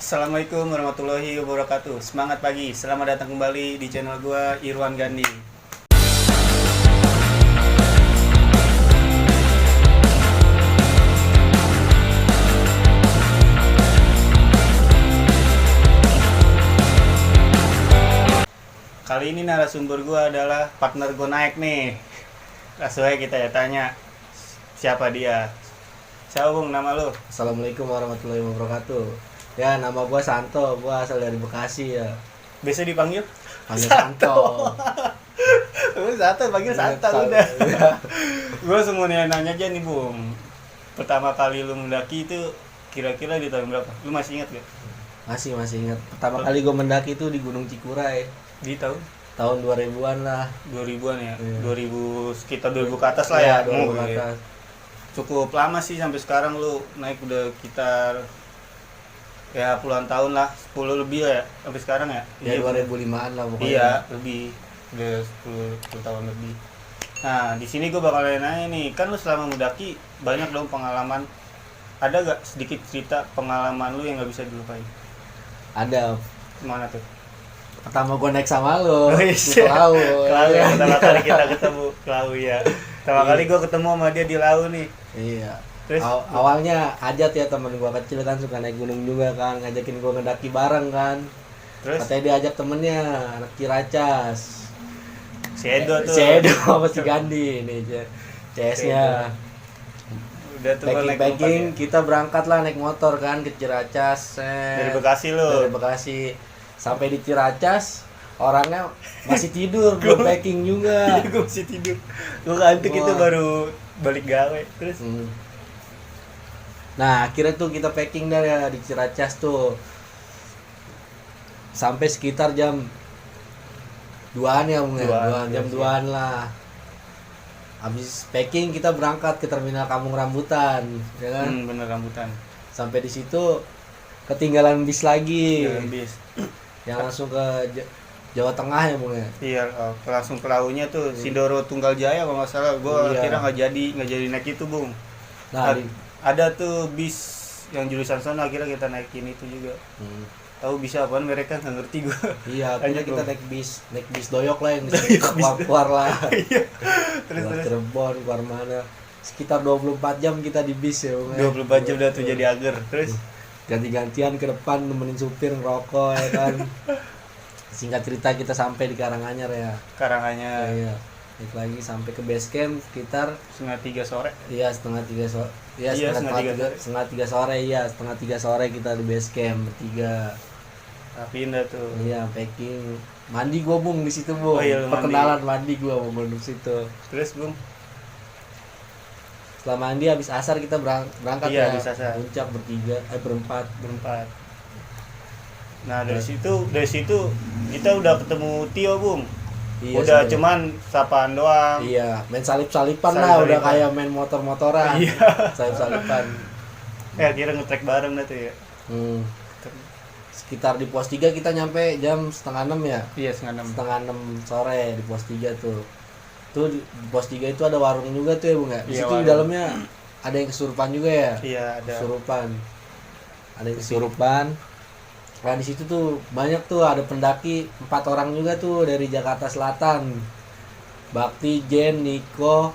Assalamualaikum warahmatullahi wabarakatuh. Semangat pagi, selamat datang kembali di channel gua Irwan Gandhi. Kali ini narasumber gua adalah partner gua naik nih. Langsung aja kita ya tanya siapa dia. Siapa Bung nama lu? Assalamualaikum warahmatullahi wabarakatuh. Ya, nama gua Santo, gua asal dari Bekasi ya. Biasa dipanggil? Panggil Santo. Santo, panggil Santo udah. Gue semua nanya aja nih Bung. Pertama kali lu mendaki itu kira-kira di tahun berapa? Lu masih ingat gak? Masih ingat. Pertama kali gua mendaki itu di Gunung Cikuray. Di tahun 2000-an lah. 2000-an ya? Iya. 2000, sekitar 2000 ke atas lah Ya, ya? 2000 Oh, ke iya. atas. Cukup lama sih sampai sekarang lu naik udah sekitar ya puluhan tahun lah, 10 lebih lah ya sampai sekarang ya. Ya 2005-an lah pokoknya. Iya, lebih udah 10 tahun lebih. Nah, di sini gue bakal nanya nih, kan lu selama mendaki banyak dong pengalaman. Ada gak sedikit cerita pengalaman lu yang gak bisa dilupain? Ada. Mana tuh? Pertama gua naik sama lo. Oh, iya. Ke Lau. Kelau ya, pertama kali kita ketemu Kelau ya. Pertama kali gue ketemu sama dia di Lau nih. Iya. Terus Awalnya Ajat ya, teman gua kecil kan, suka naik gunung juga kan, ngajakin gua ngedaki bareng kan. terus Katanya dia ajak temennya, anak Ciracas. si Edo tuh. Si Edo sama si Gandhi nih CS-nya. Udah tuh gua naik Packing motor kita berangkat lah naik motor kan ke Ciracas. ya. Dari Bekasi lu. Dari Bekasi. Sampai di Ciracas orangnya masih tidur, belum packing juga. Iya, gue masih tidur. Gue ngantuk itu Wah. baru balik gawe. Terus Nah, akhirnya tuh kita packing dah ya di Ciracas tuh. Sampai sekitar jam 2-an ya, Bung ya. Jam 2-an lah. Habis packing kita berangkat ke terminal Kampung Rambutan, ya kan? bener rambutan. Sampai di situ ketinggalan bis lagi. Jalan bis. Yang langsung ke Jawa Tengah ya, Bung ya. Iya, langsung ke launya tuh Sindoro Tunggal Jaya kalau nggak salah. Gue Iya. akhirnya nggak jadi naik itu Bung. Nah, Ada tuh bis yang jurusan sana akhirnya kita naikin itu juga. Tahu bisa apaan mereka nggak ngerti gue. iya, akhirnya Lanjut, kita Bung. naik bis doyok lah yang Doyok bis. keluar lah. Iya. Terus Keluar terus. Cirebon, keluar mana. Sekitar 24 jam kita di bis ya, Bung ya. 24 jam udah tuh jadi ager. Terus Ganti-gantian ke depan nemenin supir ngerokok ya kan. Singkat cerita kita sampai di Karanganyar ya. Karanganyar Iya. Naik lagi sampai ke base camp sekitar 2:30 sore. iya setengah tiga sore. Iya, Iya, setengah tiga sore iya, setengah tiga sore kita di base camp bertiga. Tapi indah tuh. Iya, packing. Mandi gua, Bung, di situ, Bung. Oh iya, lu Perkenalan mandi gua mau di situ. Terus Bung, Setelah mandi habis asar kita berangkat Iya, ya. habis asar. Puncak berempat. berempat. Nah dari situ kita udah ketemu Tio Bung. Iya, Udah sebenarnya. cuman sapaan doang. Iya, main salip-salipan lah, udah Salip-salipan. kayak main motor-motoran. Iya. Salip-salipan. Kira nge-track bareng dah tuh ya. Sekitar di pos 3 kita nyampe jam setengah 6 ya. Iya, setengah 6. Setengah 6 sore di pos 3 tuh. Tuh di pos 3 itu ada warung juga tuh ya, Bung ya. Di Iya, situ di warung. dalamnya ada yang kesurupan juga ya. Iya, ada. Kesurupan. Ada yang kesurupan. Nah, di situ tuh banyak tuh, ada pendaki 4 orang juga tuh dari Jakarta Selatan. Bakti, Jen, Niko,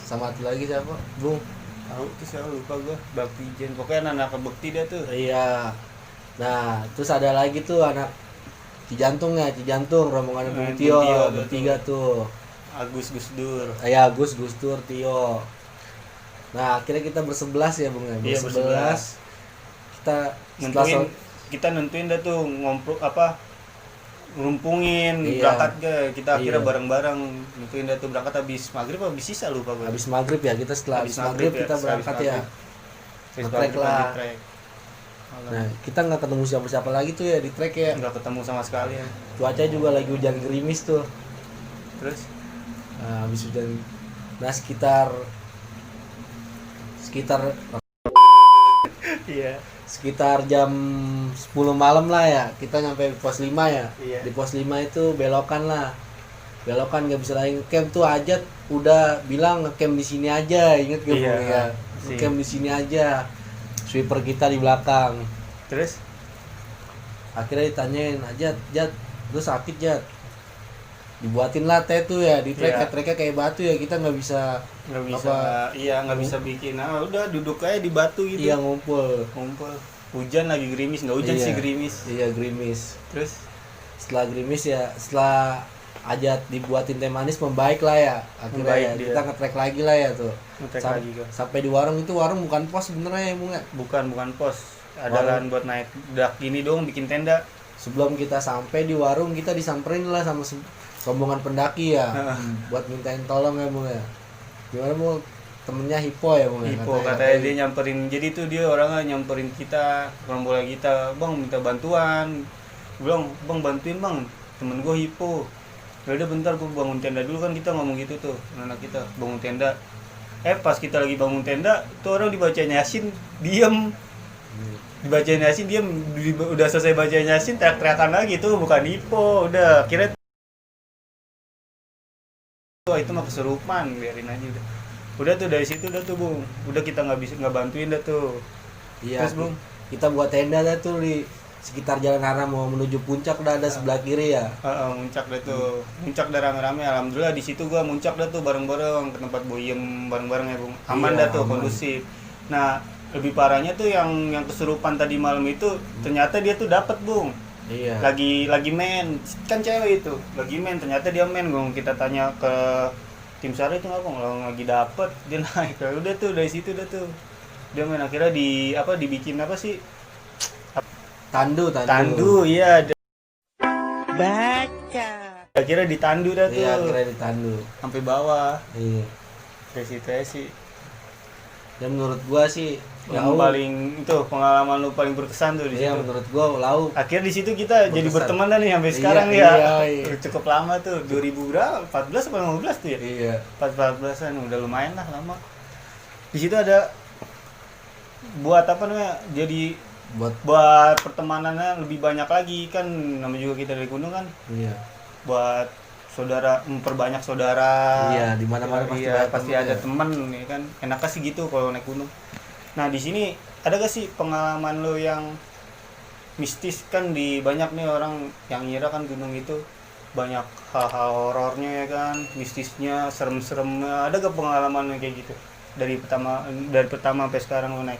sama satu lagi siapa? Bung. Tahu tuh saya lupa gua. Bakti Jen. Pokoknya anak bekti dah tuh. Iya. Nah, terus ada lagi tuh anak Cijantung ya, Cijantung rombongan Bung Tio, Tio, bertiga tuh. Agus Gusdur. Ya, Gus, Gustur, Tio. Nah, akhirnya kita bersebelas ya, Bung ya. Iya, Bersebelas. Kita Kita nentuin dah tuh ngumpulin Iya. berangkat ke kita akhirnya Iya. bareng-bareng nentuin dah tuh berangkat habis maghrib apa habis sisa lupa gua. habis maghrib ya, kita setelah habis maghrib kita berangkat ya. Nge-trek lah. Nah, kita nggak ketemu siapa-siapa lagi tuh ya di trek ya. Nggak ketemu sama sekali ya. Cuaca juga lagi hujan gerimis tuh. Terus Nah, habis hujan. Nah, sekitar iya. sekitar jam 10 malam lah ya, kita nyampe pos 5 ya. Iya. Di pos 5 itu belokan lah. Belokan nggak bisa lagi ngecamp tuh, Ajat udah bilang ngecamp di sini aja, inget gak, Iya, Bung ya? Ngecamp di sini aja. Sweeper kita di belakang. Terus Akhirnya ditanyain, Jat, lu sakit Jat? Dibuatin lah teh tuh ya, di trek Iya. treknya kayak batu ya, kita nggak bisa nggak bisa bikin. Nah, udah duduk aja di batu gitu. iya ngumpul. Hujan lagi gerimis, nggak hujan Iya. sih gerimis. Iya gerimis. Terus Setelah gerimis ya, setelah Ajat dibuatin teh manis membaik lah ya. Akhirnya Membaik ya, dia. kita nge-track lagi lah ya tuh. ngetek lagi gua. Sampai di warung itu, warung bukan pos sebenarnya ya Bung ya. Bukan pos. Ada Warung. lahan buat naik dak gini dong, bikin tenda. Sebelum kita sampai di warung, kita disamperin lah sama rombongan pendaki ya. Buat mintain tolong ya Bung ya. Gimana Bung? Temennya Hipo ya Bung ya? Ipo katanya dia nyamperin, jadi tuh dia orangnya nyamperin kita, rombongan kita, bang minta bantuan. Gue bilang, bang bantuin bang, temen gue Hipo. Ya udah bentar gue bangun tenda dulu, kan kita ngomong gitu tuh, anak kita bangun tenda. Pas kita lagi bangun tenda, tuh orang dibacain Yasin, diem. Dibacain Yasin, diem. Udah selesai bacain Yasin, teriak-teriakan lagi tuh, bukan Hipo. Udah, kira tuh itu mah kesurupan, biarin aja udah. Udah tuh dari situ udah tuh Bung, udah kita nggak bantuin dah tuh. Iya, Terus, Bung? kita buat tenda dah tuh di sekitar jalan arah mau menuju puncak, udah ada sebelah kiri ya. Muncak dah tuh, muncak dah rame-rame. Alhamdulillah di situ gua muncak dah tuh bareng-bareng ke tempat boyem bareng-bareng ya Bung. Aman Iya, dah tuh, aman. kondusif. Nah lebih parahnya tuh yang kesurupan tadi malam itu, ternyata dia tuh dapat Bung. Iya. Lagi main, kan cewek itu, lagi main. Ternyata dia main, Bung. Kita tanya ke tim SAR itu nggak Bung, lagi dapet dia naik. Udah tuh dari situ dah tuh. Dia main, akhirnya dibikin apa sih? Tandu, iya. Baca. Akhirnya ditandu dah tuh. Iya, akhirnya ditandu. Sampai bawah. Iya. Dari situ aja sih. Dan menurut gua sih Yang paling itu pengalaman lu paling berkesan tuh di iya, situ. menurut gua lau Akhirnya di situ kita jadi Berkesan. berteman dah nih sampai Iya, sekarang ya. iya. Cukup lama tuh, 2000 berapa? 14 atau 15 tuh ya? iya. 14-an udah lumayan lah lama. Di situ ada buat apa namanya? Jadi buat pertemanannya lebih banyak lagi kan, namanya juga kita dari gunung kan. Iya. Buat saudara, memperbanyak saudara. Iya, di mana-mana pasti iya, ada pasti temen ada ya. teman ya kan. Enaknya sih gitu kalau naik gunung. Nah, di sini ada gak sih pengalaman lo yang mistis? Kan di banyak nih orang yang ngira kan gunung itu banyak hal-hal horornya ya kan, mistisnya, serem-seremnya. Ada gak pengalaman yang kayak gitu? Dari pertama sampai sekarang lo naik.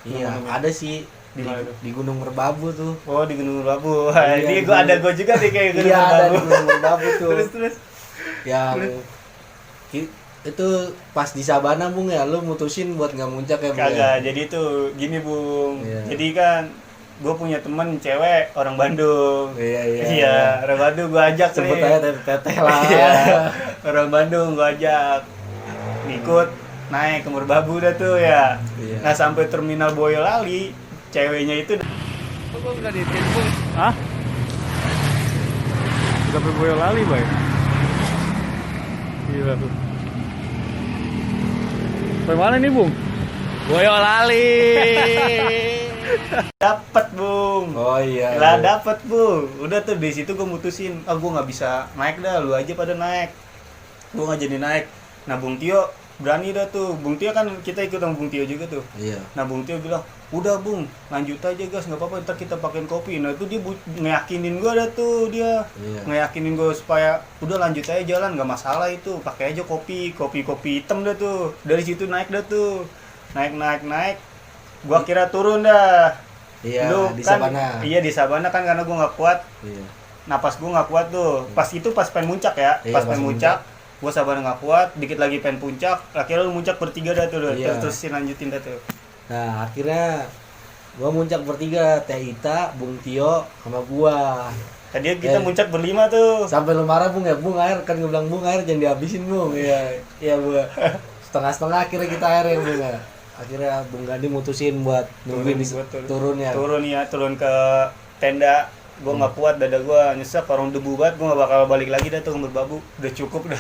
Iya, Gunung-gunung. ada sih Di mana tuh? di Gunung Merbabu tuh. Oh, di Gunung Merbabu. Iya, Ini di gua Gunung- ada juga nih kayak Gunung Iya, ada Merbabu. di Gunung Merbabu tuh. Terus. Yang itu pas di Sabana Bung ya, lu mutusin buat nggak muncak ya Bung? Kagak, Ya? jadi tuh gini Bung. Iya. Jadi kan gue punya temen cewek orang Bandung. Iya. Orang Bandung gue ajak Sebut nih. aja teteh lah. Iya. Orang Bandung gue ajak ikut naik ke Merbabu dah tuh ya. Iya. Nah sampai terminal Boyolali, ceweknya itu udah ditimbun. Hah? Sampai Boyolali, Boy. Gila tuh. Sampai mana nih, Bung? Boyolali. Dapat, Bung. Oh iya. Lah iya. dapat Bu. Udah tuh di situ gue mutusin, gue nggak bisa naik dah, lu aja pada naik. Gue nggak jadi naik. Nah Bung Tio berani dah tuh. Bung Tio kan kita ikut sama Bung Tio juga tuh. Iya. Nah Bung Tio bilang, udah Bung, lanjut aja gas, nggak apa-apa, ntar kita pakein kopi. Nah itu dia ngeyakinin gue dah tuh dia. Iya. Ngeyakinin gue supaya udah lanjut aja jalan, nggak masalah itu, pakai aja kopi hitam dah tuh. Dari situ naik dah tuh, naik. Gua kira turun dah. Iya, Lu di kan, Sabana. Iya di Sabana kan, karena gue nggak kuat. Iya. Napas gue nggak kuat tuh. Pas pengen muncak ya. Iya, Pas pas pengen muncak, gue Sabana nggak kuat. Dikit lagi pengen puncak. Akhirnya lu muncak bertiga dah tuh. Iya. Terusin lanjutin dah tuh. Nah, akhirnya gua muncak bertiga, Teh Ita, Bung Tio, sama gua. Tadi kita muncak berlima tuh. Sampai lu marah Bung ya, Bung air kan gue bilang Bung air jangan dihabisin Bung. Iya, iya Bung. Setengah-setengah akhirnya kita air ya Bung ya. Akhirnya Bung Gandhi mutusin buat nungguin Gua turun ya. Turun ke tenda. Gue nggak kuat, dada gue nyesek, orang debu banget. Gue nggak bakal balik lagi dah tuh ke Merbabu. Udah cukup dah.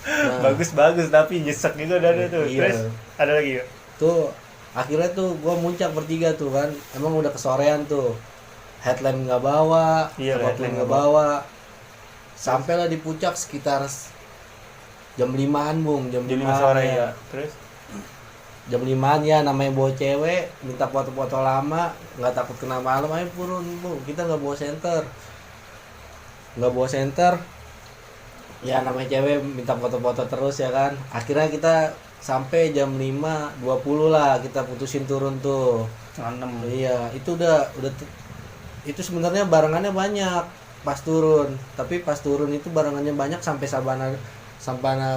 Nah. Bagus tapi nyesek juga dada tuh. Iya. Terus ada lagi yuk. Tuh akhirnya tuh gua muncak bertiga tuh kan. Emang udah kesorean tuh. Headlamp nggak bawa, Iya, apapun headlamp nggak nggak bawa. Sampailah di puncak sekitar jam 5-an Bung, jam Jam 5 5 sore ya. Terus jam 5 ya, namanya bawa cewek minta foto-foto lama, nggak takut kena malam, ayo turun bu, kita nggak bawa senter ya, namanya cewek minta foto-foto terus ya kan. Akhirnya kita sampai jam 5:20 lah kita putusin turun tuh. 6. Iya, itu itu sebenarnya barengannya banyak pas turun, tapi pas turun itu barengannya banyak sampai Sabana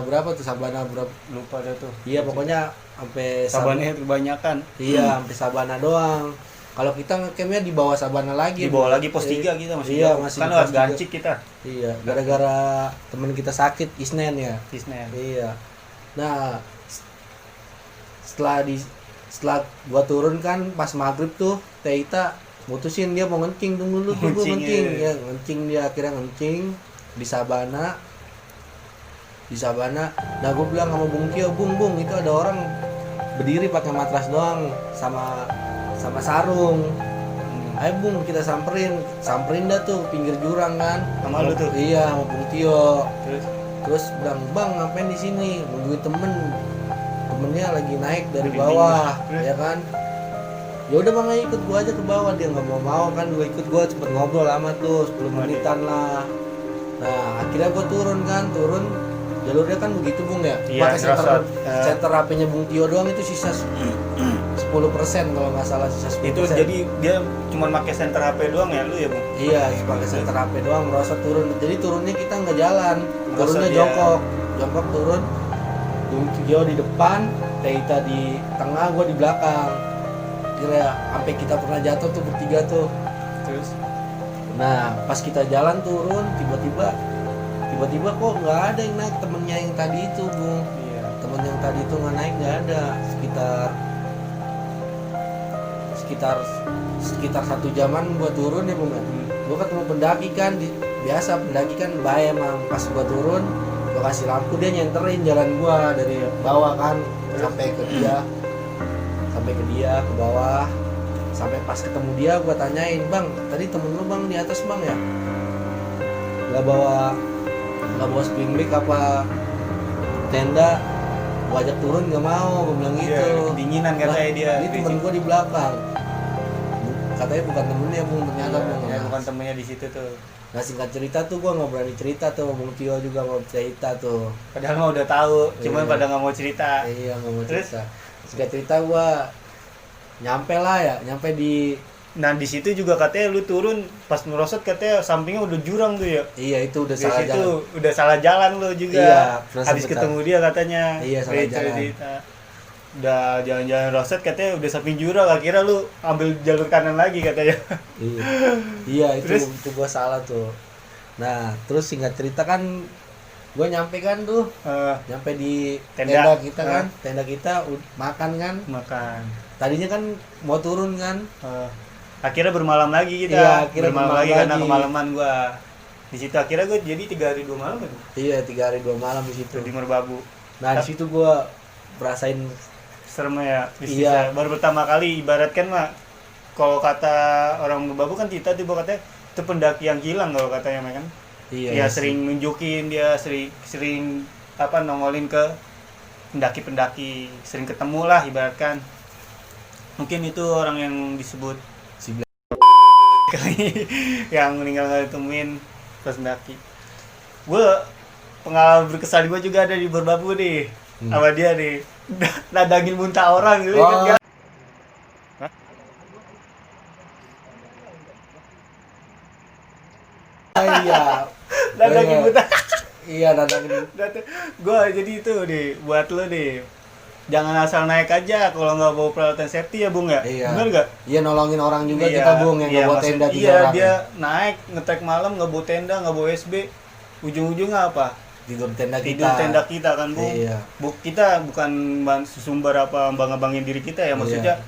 berapa tuh, Sabana berapa Lupa dah tuh. iya pokoknya sampai Sabannya kebanyakan. iya sampai Sabana doang. Kalau kita ngecampnya di bawah Sabana lagi, Di bawah lagi pos 3 kita masih. Iya, jauh. masih Kan di lewat pos 3. Gancik kita. Iya, gara-gara temen kita sakit Isnen ya. Cisne. Iya. Nah, setelah gua turun kan pas maghrib tuh Teita mutusin dia mau ngencing dulu tuh, gua Ngencing, ngencing iya. ya, ngencing dia akhirnya ngencing di Sabana. Nah gue bilang sama Bung Tio, bung itu ada orang berdiri pakai matras doang sama sarung. Ayo Bung, kita samperin dah tuh pinggir jurang kan. Sama lu tuh? Iya, sama Bung Tio. Terus Bilang, "Bang, ngapain di sini? Nungguin temennya lagi naik dari Di bawah." terus? Ya kan? Ya udah Bang, ayo ikut gua aja ke bawah. Dia nggak mau kan, gua ikut, gua cepet ngobrol lama tuh 10 menitan lah. Nah, akhirnya gua turun jalurnya kan begitu Bung ya. Iya, Pakai ngerasa, center HP-nya Bung Tio doang itu sisa 10% kalau nggak salah, sisa 10%. itu jadi dia cuma pakai center HP doang ya lu ya, Bung? Iya, pakai center HP doang, merosot turun. Jadi turunnya kita nggak jalan, turunnya Merosot, jongkok turun. Bung Tio di depan, Teita di tengah, gua di belakang. Kira sampai kita pernah jatuh tuh bertiga tuh. Terus Nah, pas kita jalan turun, tiba-tiba kok nggak ada yang naik, temennya yang tadi itu Bung. iya. Temen yang tadi itu nggak naik, nggak ada. Sekitar 1 jaman gua turun ya Bung. Gua ketemu pendaki kan, biasa pendaki kan baik emang. Pas gua turun, gua kasih lampu, dia nyenterin jalan gua dari bawah kan sampai ke dia ke bawah. Sampai pas ketemu dia gua tanyain, "Bang, tadi temen lu Bang di atas Bang ya? Nggak bawa spring bag apa tenda? Gua ajak turun nggak mau," gua bilang gitu. Iya, kedinginan katanya dia. Ini temen gua di belakang. Katanya bukan temennya Bung, ternyata Bung. Ya, bukan temennya di situ tuh. Nah, singkat cerita tuh gua nggak berani cerita tuh, Bung Tio juga mau cerita tuh. Padahal mah udah tahu, cuman Iya. pada nggak mau cerita. Iya, nggak mau Terus? cerita. Singkat cerita gua nyampe di Nah di situ juga katanya lu turun pas merosot katanya sampingnya udah jurang tuh ya. iya itu udah Di salah situ jalan. udah salah jalan lu juga. Iya, pernah Habis sempet ketemu dia katanya. Iya, salah Dari jalan. cerita. Udah jalan-jalan roset katanya udah samping jurang, akhirnya lu ambil jalur kanan lagi katanya. Iya. Iya, Terus? itu gua salah tuh. Nah, terus singkat cerita kan gua nyampe kan tuh, nyampe di Tenda. tenda kita kan, tenda kita makan kan. Makan. Tadinya kan mau turun kan. Akhirnya bermalam lagi kita. Iya, akhirnya bermalam bermalam lagi karena lagi. kemalaman gua. Di situ akhirnya gua jadi 3 hari 2 malam kan Iya, 3 hari 2 malam di situ. di Merbabu. Nah, di situ gua berasain Serem ya. Iya. Baru pertama kali ibaratkan mah kalau kata orang Merbabu kan Tita tuh katanya itu pendaki yang hilang kalau katanya mah kan. iya Dia sering nunjukin, dia sering nongolin ke pendaki-pendaki, sering ketemu lah ibaratkan. Mungkin itu orang yang disebut si kali yang meninggal nggak ditemuin pas mendaki. Gue pengalaman berkesan gue juga ada di Merbabu nih, sama dia nih, nadangin muntah orang gitu kan. iya. Nadangin muntah. Iya, nadangin. Gue jadi itu nih buat lo nih, jangan asal naik aja kalau nggak bawa peralatan safety ya Bung ya. Iya. Bener nggak? Iya, nolongin orang juga Iya, kita Bung yang iya, nggak bawa maksud- tenda 3 iya, orang. dia naik ngetrek malam nggak bawa tenda, nggak bawa SB, ujung-ujungnya apa? Tidur tenda kita. Tidur tenda kita kan Bung. Iya. Kita bukan sumber apa bangga-banggain diri kita ya, maksudnya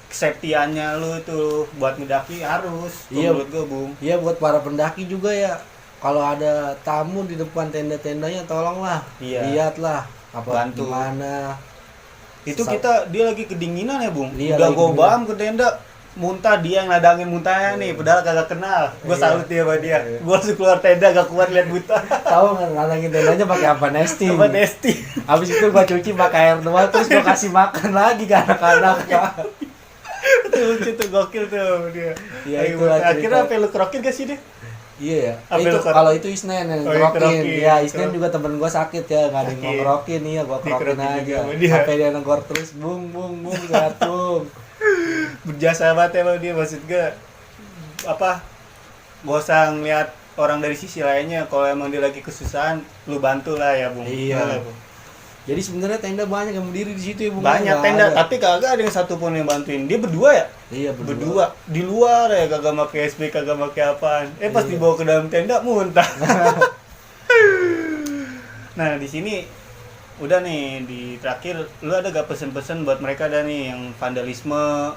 kesetiaannya lu itu buat ngedaki harus. Iya. Menurut gue Bung. Iya, buat para pendaki juga ya. Kalau ada tamu di depan tenda-tendanya, tolonglah. Iya. Lihatlah apa Bantu. gimana. Itu dia lagi kedinginan ya Bung. Iya, Udah lagi gue kedinginan. bam ke tenda muntah, dia yang nadangin muntahnya nih, padahal kagak kenal. Gue Iya. salut dia sama dia. Iya. Gue langsung keluar tenda, gak kuat lihat buta. Tahu nggak nantangin tendanya pakai apa nesting. Sama Desti. Habis itu gua cuci pakai air doang terus gua kasih makan lagi ke anak-anak. Itu lucu tuh, gokil tuh dia. Iya, Ayo, itulah akhirnya cerita. apa lu kerokin gak sih dia? Iya ya. Apa Itu lu ker- kalau itu Isnen yang Oh, yang kerokin. kerokin. Ya, Isnen juga temen gua sakit ya, enggak ada yang mau Sakit. kerokin iya gua kerokin Dikerokin juga aja. sama dia. Sampai dia negor terus bung sehat bung. Berjasa banget emang dia, maksud gue apa, gak usah ngeliat orang dari sisi lainnya. Kalau emang dia lagi kesusahan, lu bantu lah ya Bung. Iya. Boleh, Bung. Jadi sebenarnya tenda banyak yang berdiri di situ ya bung. Banyak Nggak tenda, ada. tapi kagak ada yang satupun yang bantuin. Dia berdua ya? Iya Berdua. Di luar ya, kagak pakai SP, kagak pakai apaan. Pas Iya. dibawa ke dalam tenda, muntah. Nah, di sini udah nih, di terakhir lu ada gak pesen-pesen buat mereka ada nih yang vandalisme,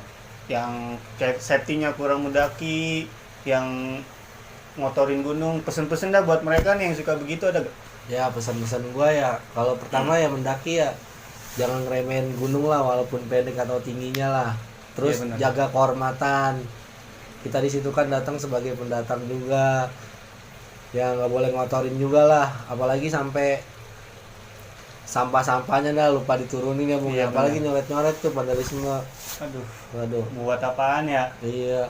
yang kayak safety-nya kurang mendaki, yang motorin gunung, pesen-pesen dah buat mereka nih yang suka begitu, ada gak? Ya pesan-pesan gua ya kalau pertama ya mendaki ya jangan ngeremehin gunung lah walaupun pendek atau tingginya lah. Terus Iya, benar. jaga kehormatan. Kita di situ kan datang sebagai pendatang juga. Ya nggak boleh ngotorin juga lah, apalagi sampai sampah-sampahnya dah lupa diturunin ya bung. Iya, Apalagi nyoret-nyoret tuh vandalisme. Aduh, Waduh. buat apaan ya? Iya.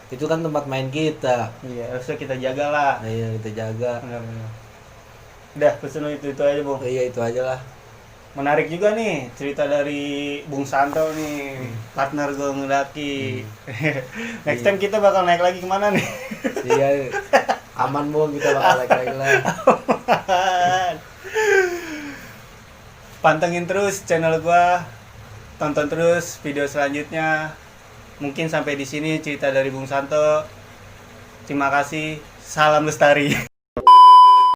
Itu kan tempat main kita. Iya, harusnya kita jaga lah. Iya kita jaga. Benar-benar. Udah, pesen lu itu aja, Bung. Iya itu aja lah. Menarik juga nih cerita dari Bung Santo nih, partner gue ngedaki. Next time kita bakal naik lagi kemana nih? Iya. Aman bung kita bakal like lah. Pantengin terus channel gua, tonton terus video selanjutnya. Mungkin sampai di sini cerita dari Bung Santo. Terima kasih, salam lestari.